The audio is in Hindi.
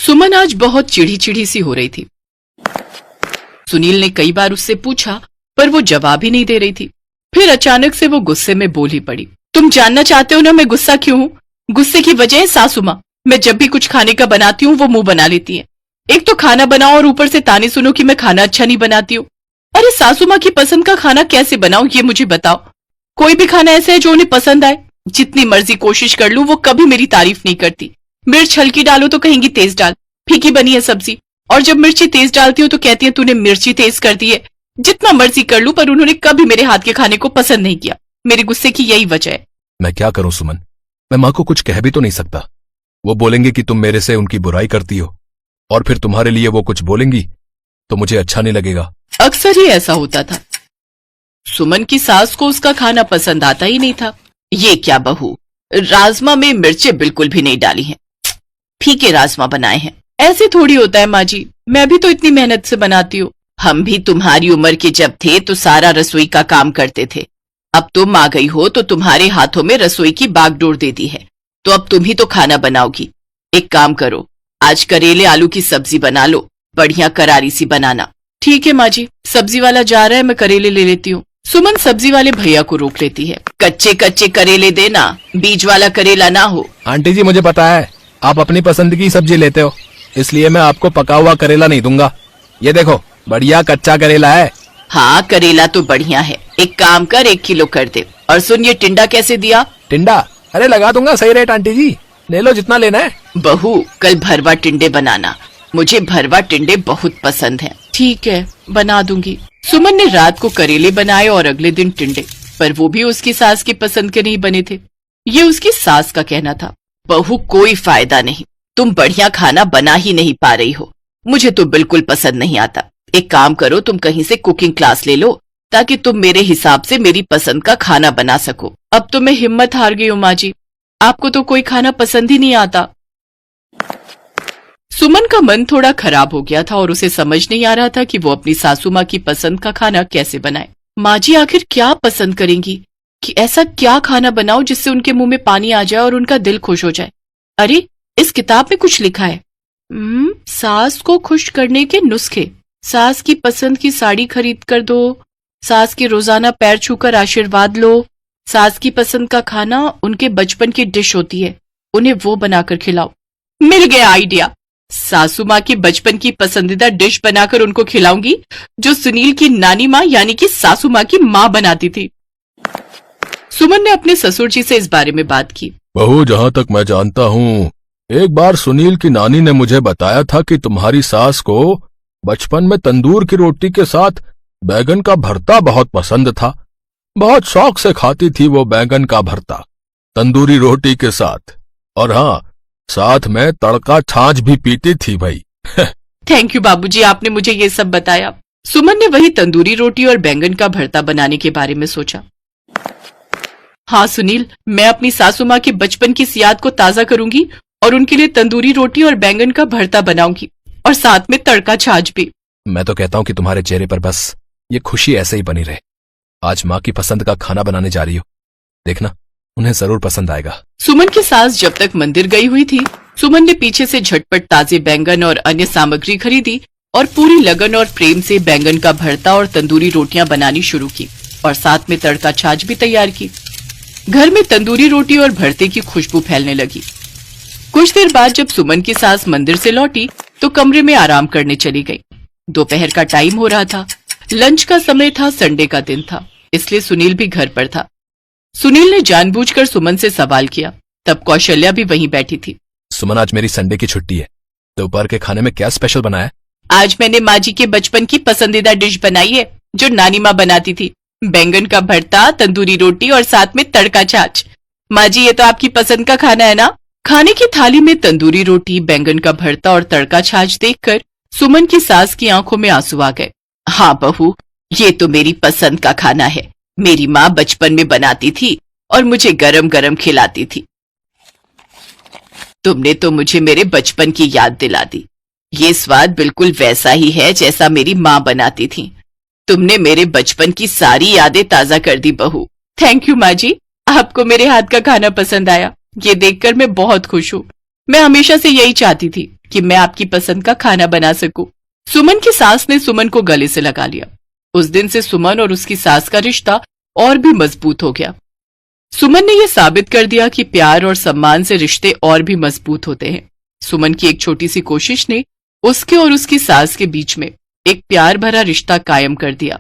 सुमन आज बहुत चिढ़ी चिढ़ी सी हो रही थी। सुनील ने कई बार उससे पूछा पर वो जवाब ही नहीं दे रही थी। फिर अचानक से वो गुस्से में बोल ही पड़ी। तुम जानना चाहते हो ना मैं गुस्सा क्यों हूँ? गुस्से की वजह है सासू माँ। मैं जब भी कुछ खाने का बनाती हूँ वो मुंह बना लेती है। एक तो खाना बनाओ और ऊपर से ताने सुनो कि मैं खाना अच्छा नहीं बनाती हूँ। अरे सासू माँ की पसंद का खाना कैसे बनाऊं ये मुझे बताओ। कोई भी खाना ऐसा है जो उन्हें पसंद आए? जितनी मर्जी कोशिश कर लूं वो कभी मेरी तारीफ नहीं करती। मिर्च हल्की डालो तो कहेंगी तेज डाल, फीकी बनी है सब्जी। और जब मिर्ची तेज डालती हूँ तो कहती है तूने मिर्ची तेज कर दी है। जितना मर्जी कर लूं पर उन्होंने कभी मेरे हाथ के खाने को पसंद नहीं किया। मेरे गुस्से की यही वजह है। मैं क्या करूं सुमन, मैं माँ को कुछ कह भी तो नहीं सकता। वो बोलेंगे कि तुम मेरे से उनकी बुराई करती हो और फिर तुम्हारे लिए वो कुछ बोलेंगी तो मुझे अच्छा नहीं लगेगा। अक्सर ही ऐसा होता था। सुमन की सास को उसका खाना पसंद आता ही नहीं था। ये क्या बहू, राजमा में मिर्चें बिल्कुल भी नहीं डाली हैं, फीके राजमा बनाए हैं। ऐसे थोड़ी होता है माँ जी, मैं भी तो इतनी मेहनत से बनाती हूँ। हम भी तुम्हारी उम्र के जब थे तो सारा रसोई का काम करते थे। अब तुम आ गई हो तो तुम्हारे हाथों में रसोई की बागडोर दे दी है, तो अब तुम ही तो खाना बनाओगी। एक काम करो, आज करेले आलू की सब्जी बना लो, बढ़िया करारी सी बनाना। ठीक है माँ जी, सब्जी वाला जा रहा है, मैं करेले ले लेती हूँ। सुमन सब्जी वाले भैया को रोक लेती है। कच्चे कच्चे करेले देना, बीज वाला करेला ना हो। आंटी जी मुझे पता है आप अपनी पसंद की सब्जी लेते हो, इसलिए मैं आपको पका हुआ करेला नहीं दूंगा। ये देखो बढ़िया कच्चा करेला है। हाँ करेला तो बढ़िया है, एक काम कर 1 किलो कर दे। और सुन ये टिंडा कैसे दिया? टिंडा? अरे लगा दूंगा सही रेट आंटी जी, ले लो जितना लेना है। बहू कल भरवा टिंडे बनाना, मुझे भरवा टिंडे बहुत पसंद हैं। ठीक है बना दूंगी। सुमन ने रात को करेले बनाए और अगले दिन टिंडे, पर वो भी उसकी सास की पसंद के नहीं बने थे। ये उसकी सास का कहना था। बहू कोई फायदा नहीं, तुम बढ़िया खाना बना ही नहीं पा रही हो, मुझे तो बिल्कुल पसंद नहीं आता। एक काम करो तुम कहीं से कुकिंग क्लास ले लो ताकि तुम मेरे हिसाब से मेरी पसंद का खाना बना सको। अब तो मैं हिम्मत हार गई हूँ माँ जी, आपको तो कोई खाना पसंद ही नहीं आता। सुमन का मन थोड़ा खराब हो गया था और उसे समझ नहीं आ रहा था कि वो अपनी सासू माँ की पसंद का खाना कैसे बनाए। माँ जी आखिर क्या पसंद करेंगी कि ऐसा क्या खाना बनाओ जिससे उनके मुंह में पानी आ जाए और उनका दिल खुश हो जाए। अरे इस किताब में कुछ लिखा है, सास को खुश करने के नुस्खे। सास की पसंद की साड़ी खरीद कर दो, सास के रोजाना पैर छूकर आशीर्वाद लो, सास की पसंद का खाना उनके बचपन की डिश होती है, उन्हें वो बनाकर खिलाओ। मिल गया आइडिया, सासू माँ की बचपन की पसंदीदा डिश बनाकर उनको खिलाऊंगी जो सुनील की नानी माँ यानी कि सासू माँ की माँ बनाती थी। सुमन ने अपने ससुर जी से इस बारे में बात की। बहू जहाँ तक मैं जानता हूँ, एक बार सुनील की नानी ने मुझे बताया था कि तुम्हारी सास को बचपन में तंदूर की रोटी के साथ बैंगन का भरता बहुत पसंद था। बहुत शौक से खाती थी वो बैंगन का भरता तंदूरी रोटी के साथ, और हाँ साथ में तड़का छाछ भी पीती थी भाई। थैंक यू बाबूजी, आपने मुझे ये सब बताया। सुमन ने वही तंदूरी रोटी और बैंगन का भरता बनाने के बारे में सोचा। हाँ सुनील, मैं अपनी सासू माँ के बचपन की याद को ताजा करूंगी और उनके लिए तंदूरी रोटी और बैंगन का भरता बनाऊंगी और साथ में तड़का छाछ भी। मैं तो कहता हूँ कि तुम्हारे चेहरे पर बस ये खुशी ऐसे ही बनी रहे। आज माँ की पसंद का खाना बनाने जा रही हो, देखना उन्हें जरूर पसंद आएगा। सुमन की सास जब तक मंदिर गई हुई थी, सुमन ने पीछे से झटपट ताजे बैंगन और अन्य सामग्री खरीदी और पूरी लगन और प्रेम से बैंगन का भरता और तंदूरी रोटियां बनानी शुरू की और साथ में तड़का छाछ भी तैयार की। घर में तंदूरी रोटी और भरते की खुशबू फैलने लगी। कुछ देर बाद जब सुमन की सास मंदिर से लौटी तो कमरे में आराम करने चली गई। दोपहर का टाइम हो रहा था, लंच का समय था, संडे का दिन था, इसलिए सुनील भी घर पर था। सुनील ने जानबूझकर सुमन से सवाल किया, तब कौशल्या भी वहीं बैठी थी। सुमन आज मेरी संडे की छुट्टी है, दोपहर के खाने में क्या स्पेशल बनाया? आज मैंने माँ जी के बचपन की पसंदीदा डिश बनाई है जो नानी माँ बनाती थी, बैंगन का भरता, तंदूरी रोटी और साथ में तड़का छाछ। माँ जी ये तो आपकी पसंद का खाना है ना? खाने की थाली में तंदूरी रोटी, बैंगन का भरता और तड़का छाछ देखकर सुमन की सास की आंखों में आंसू आ गए। हाँ बहू, ये तो मेरी पसंद का खाना है, मेरी माँ बचपन में बनाती थी और मुझे गरम गरम खिलाती थी। तुमने तो मुझे मेरे बचपन की याद दिला दी। ये स्वाद बिल्कुल वैसा ही है जैसा मेरी माँ बनाती थी। तुमने मेरे बचपन की सारी यादें ताजा कर दी बहू। थैंक यू माँ जी, आपको मेरे हाथ का खाना पसंद आया, ये देखकर मैं बहुत खुश हूँ। मैं हमेशा से यही चाहती थी कि मैं आपकी पसंद का खाना बना सकूं। सुमन की सास ने सुमन को गले से लगा लिया। उस दिन से सुमन और उसकी सास का रिश्ता और भी मजबूत हो गया। सुमन ने यह साबित कर दिया कि प्यार और सम्मान से रिश्ते और भी मजबूत होते हैं। सुमन की एक छोटी सी कोशिश ने उसके और उसकी सास के बीच में एक प्यार भरा रिश्ता कायम कर दिया।